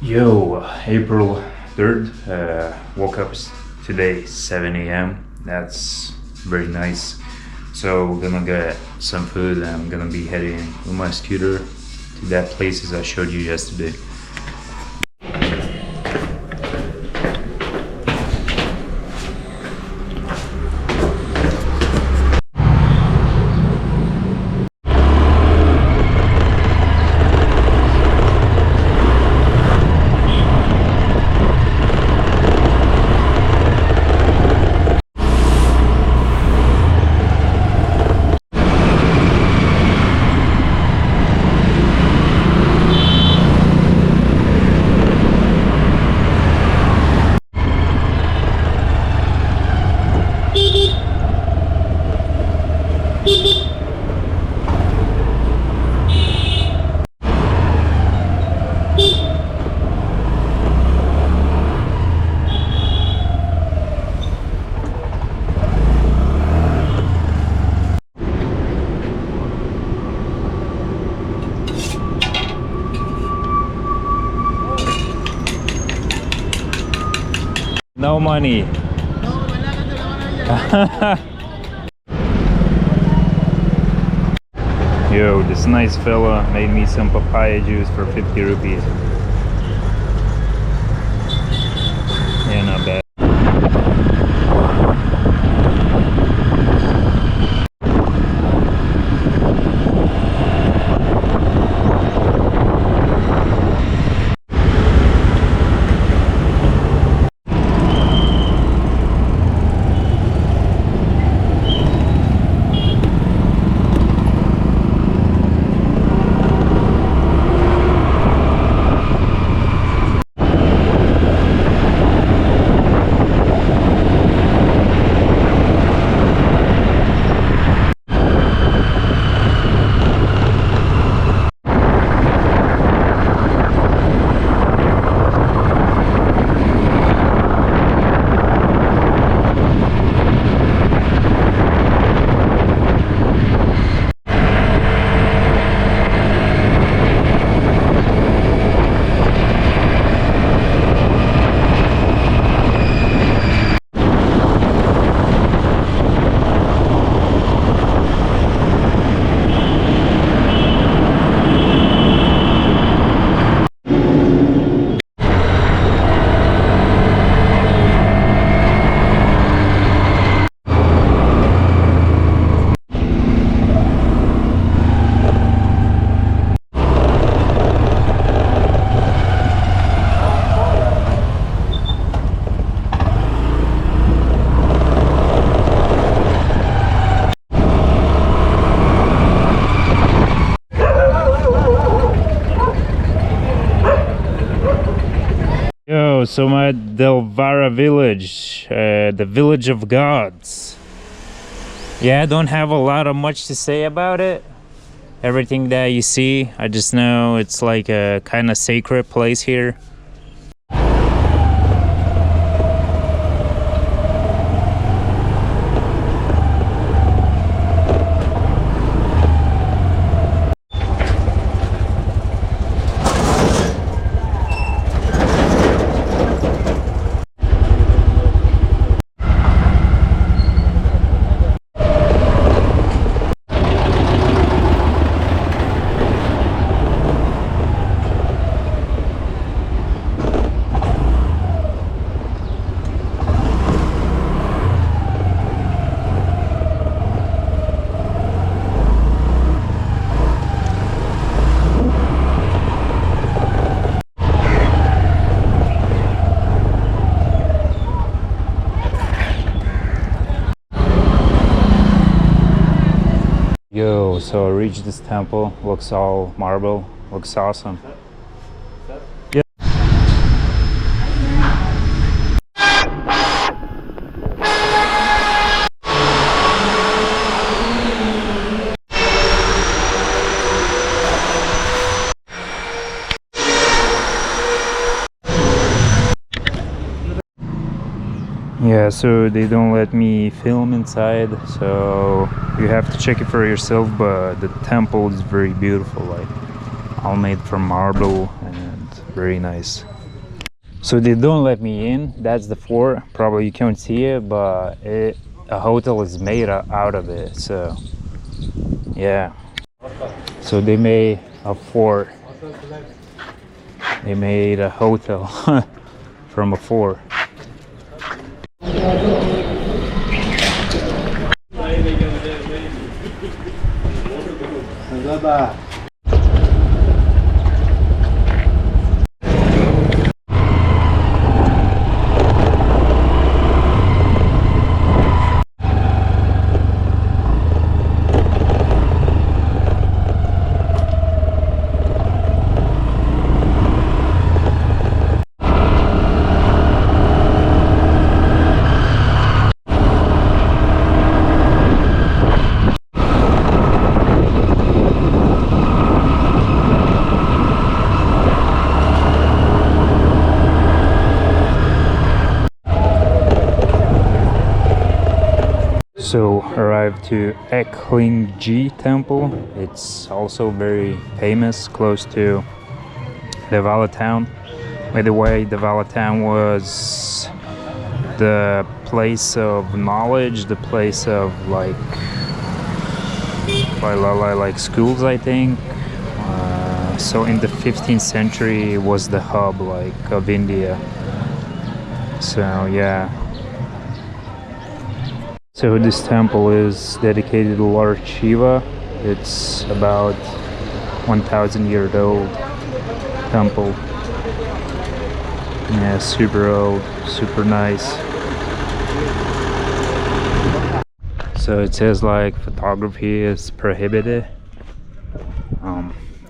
Yo, April 3rd, woke up today 7 a.m. That's very nice. So we're gonna get some food and I'm gonna be heading with my scooter to that places I showed you yesterday. No money. Yo, this nice fella made me some papaya juice for 50 rupees. Yeah, not bad. Yo, so I'm at Delwada village, the village of gods. Yeah, I don't have a lot of much to say about it. Everything that you see, I just know it's like a kind of sacred place here. Yo, so I reached this temple, looks all marble, looks awesome. Yeah. Yeah, so they don't let me film inside, so you have to check it for yourself, but the temple is very beautiful, like all made from marble and very nice. So they don't let me in. That's the fort. Probably you can't see it, but a hotel is made out of it. So yeah. So they made a fort. They made a hotel from a fort. So arrived to Eklingji temple. It's also very famous, close to Delwada town. By the way, Delwada town was the place of knowledge, the place of like schools, I think. So in the 15th century it was the hub like of India. So yeah. So this temple is dedicated to Lord Shiva. It's about 1,000-year-old temple. Yeah, super old, super nice. So it says like photography is prohibited.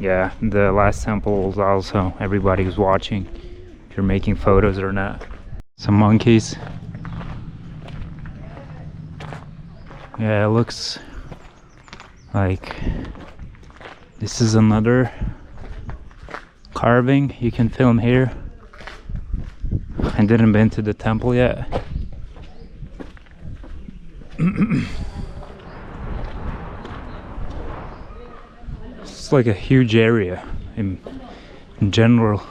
Yeah, the last temple is also everybody was watching if you're making photos or not. Some monkeys. Yeah, it looks like this is another carving you can film here. I didn't been to the temple yet. It's like a huge area in general,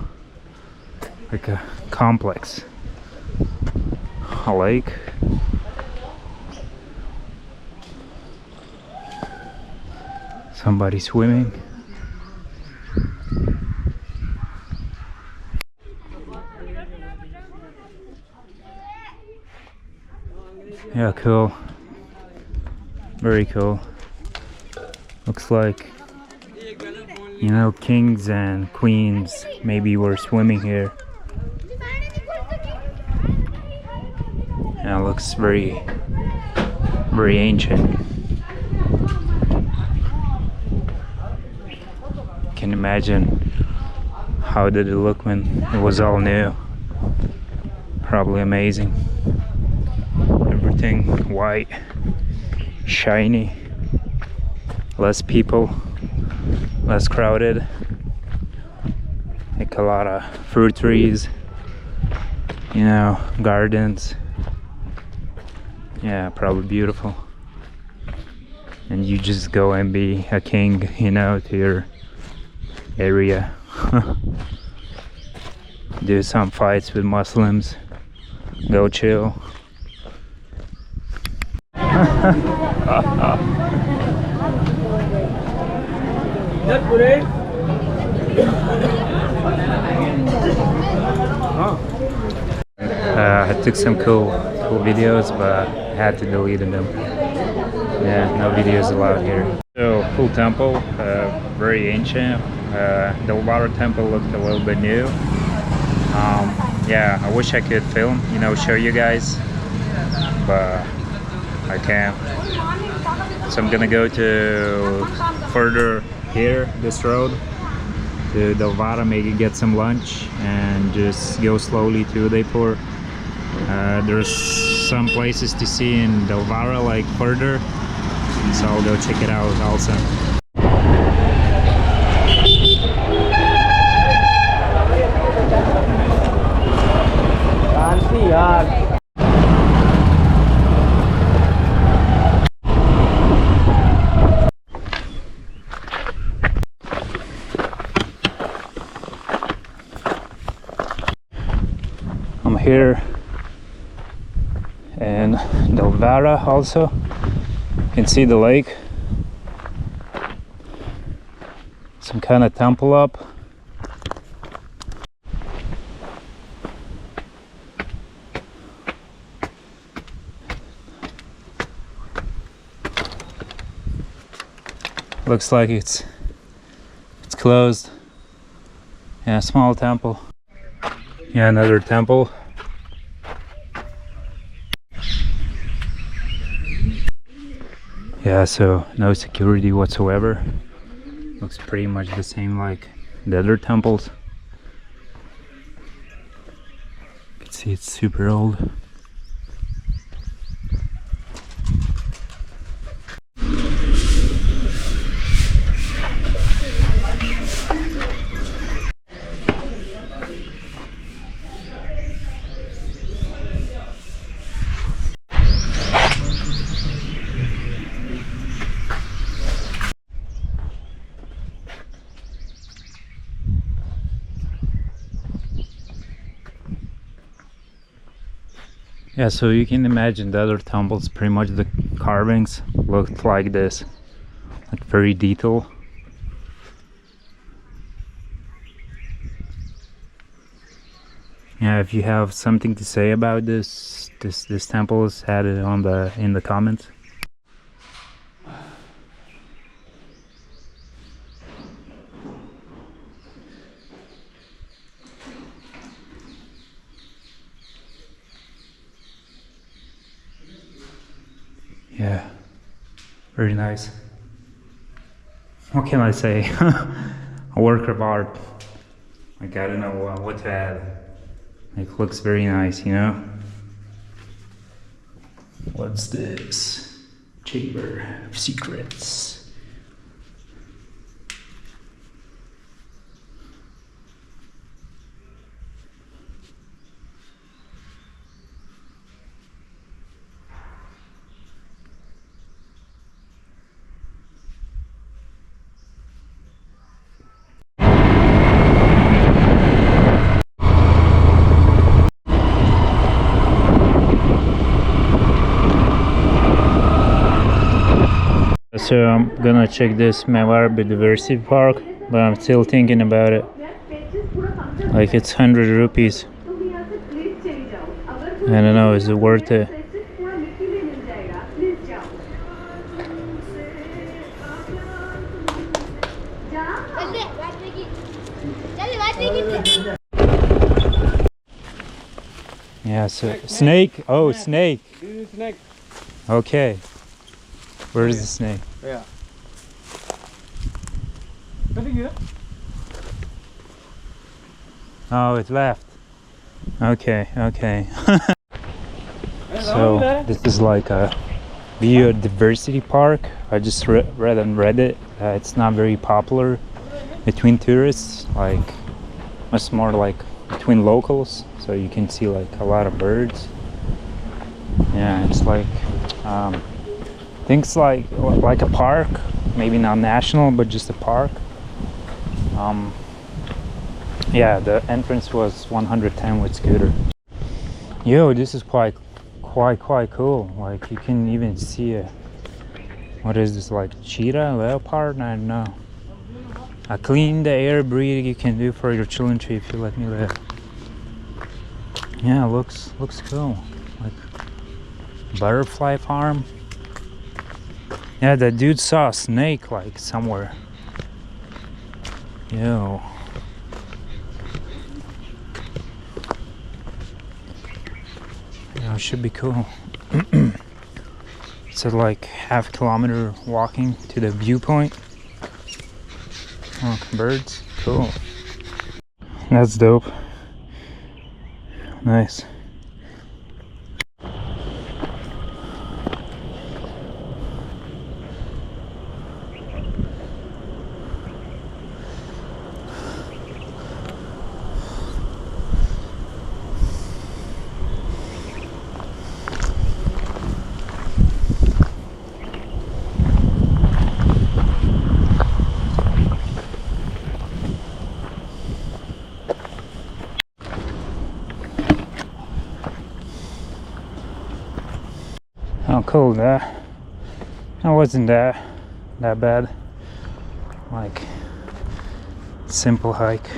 like a complex, a lake. Somebody swimming. Yeah, cool. Very cool. Looks like, you know, kings and queens maybe were swimming here. Yeah, it looks very, very ancient. Can imagine how did it look when it was all new. Probably amazing. Everything white, shiny, less people, less crowded, like a lot of fruit trees, you know, gardens. Yeah, probably beautiful. And you just go and be a king, you know, to your area. Do some fights with Muslims, go chill. I took some cool videos, but I had to delete them. Yeah, no videos allowed here. So, cool temple, very ancient. The Delwada temple looked a little bit new. Yeah, I wish I could film, you know, show you guys, but I can't. So I'm gonna go to further here, this road, to Delwada, maybe get some lunch and just go slowly to Udaipur. There's some places to see in Delwada, like further, so I'll go check it out also. here and Delwada also. You can see the lake. Some kind of temple up. Looks like it's closed. Yeah, small temple. Yeah, another temple. Yeah, so no security whatsoever. Looks pretty much the same like the other temples. You can see it's super old. Yeah, so you can imagine the other temples, pretty much the carvings looked like this, like very detailed. Yeah, if you have something to say about this temples, add it on in the comments. Yeah, very nice. What can I say? A work of art. Like, I don't know what to add. It looks very nice, you know? What's this? Chamber of Secrets. So I'm gonna check this Mewar Biodiversity Park, but I'm still thinking about it. Like, it's 100 rupees. I don't know, is it worth it? Yeah, so snake. Oh, snake. Okay. Where is the snake? Yeah. Oh, it left. Okay, okay. So this is like a biodiversity park. I just read on Reddit. It's not very popular between tourists. Like, much more like between locals. So you can see like a lot of birds. Yeah, it's like things like a park, maybe not national, but just a park. Yeah, the entrance was 110 with scooter. Yo, this is quite cool. Like, you can even see what is this, like cheetah, leopard? I don't know. A clean the air breed you can do for your children tree if you let me live. Yeah, looks cool. Like butterfly farm. Yeah, that dude saw a snake like somewhere. Yo. Yeah, it should be cool. It's like half kilometer walking to the viewpoint. Oh, birds. Cool. That's dope. Nice. cool. That wasn't that bad. Like simple hike,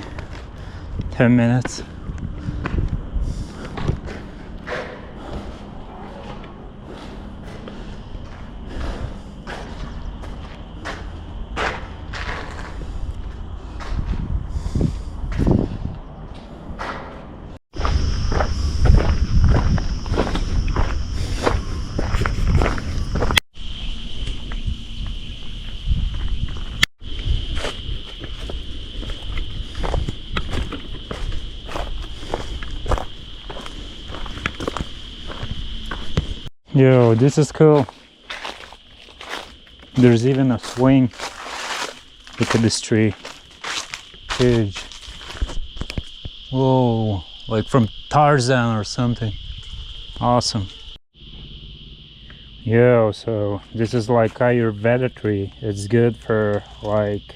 10 minutes. Yo, this is cool. There's even a swing. Look at this tree. Huge. Whoa, like from Tarzan or something. Awesome. Yo, so this is like Ayurveda tree. It's good for like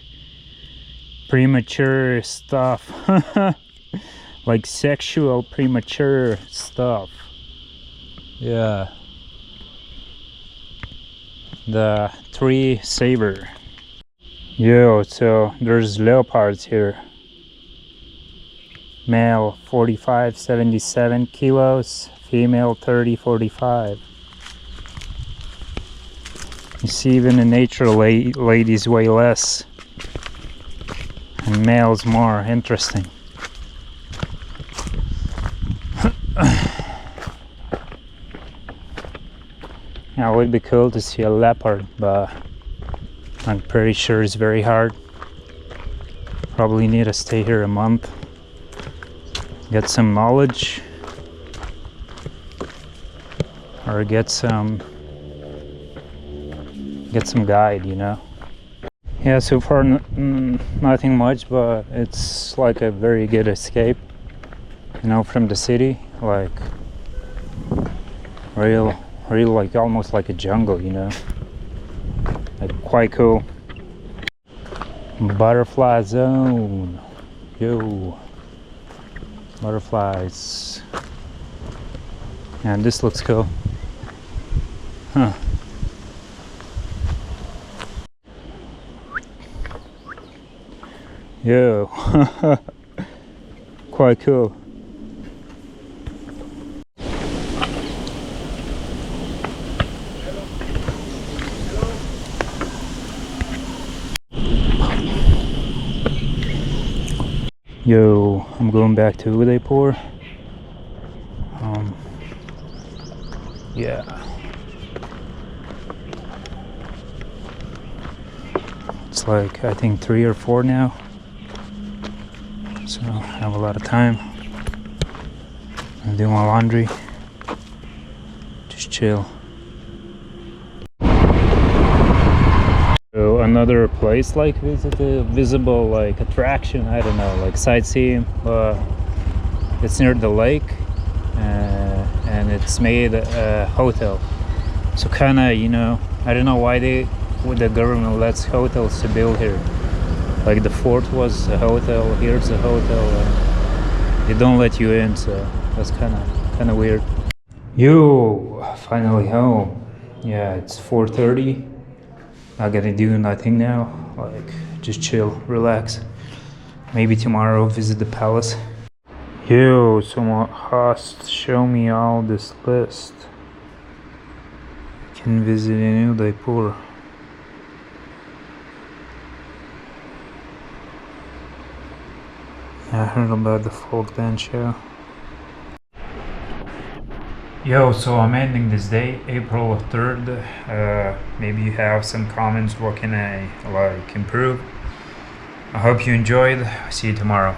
premature stuff. Like sexual premature stuff. Yeah. The tree saber. Yo, so there's leopards here. Male 45, 77 kilos, female 30, 45. You see, even in nature, ladies weigh less and males more. Interesting. Yeah, it would be cool to see a leopard, but I'm pretty sure it's very hard. Probably need to stay here a month, get some knowledge, or get some guide, you know. Yeah, so far nothing much, but it's like a very good escape, you know, from the city. Like real like almost like a jungle, you know. Like quite cool. Butterfly zone. Yo, butterflies. And this looks cool. Huh. Yo. Quite cool. Yo, I'm going back to Udaipur. Yeah. It's like, I think 3 or 4 now. So I have a lot of time. I'm doing my laundry. Just chill. So another place like visible like attraction, I don't know, like sightseeing, but it's near the lake, and it's made a hotel. So kind of, you know, I don't know why the government lets hotels to build here. Like the fort was a hotel, here's a hotel, and they don't let you in, so that's kind of weird. Yo, finally home. Yeah, it's 4:30. Not gonna do nothing now, like just chill, relax. Maybe tomorrow visit the palace. Yo, someone host show me all this list. Can visit in Udaipur. I heard about the folk dance show. Yo, so I'm ending this day, April 3rd. Maybe you have some comments, what can I like improve? I hope you enjoyed. See you tomorrow.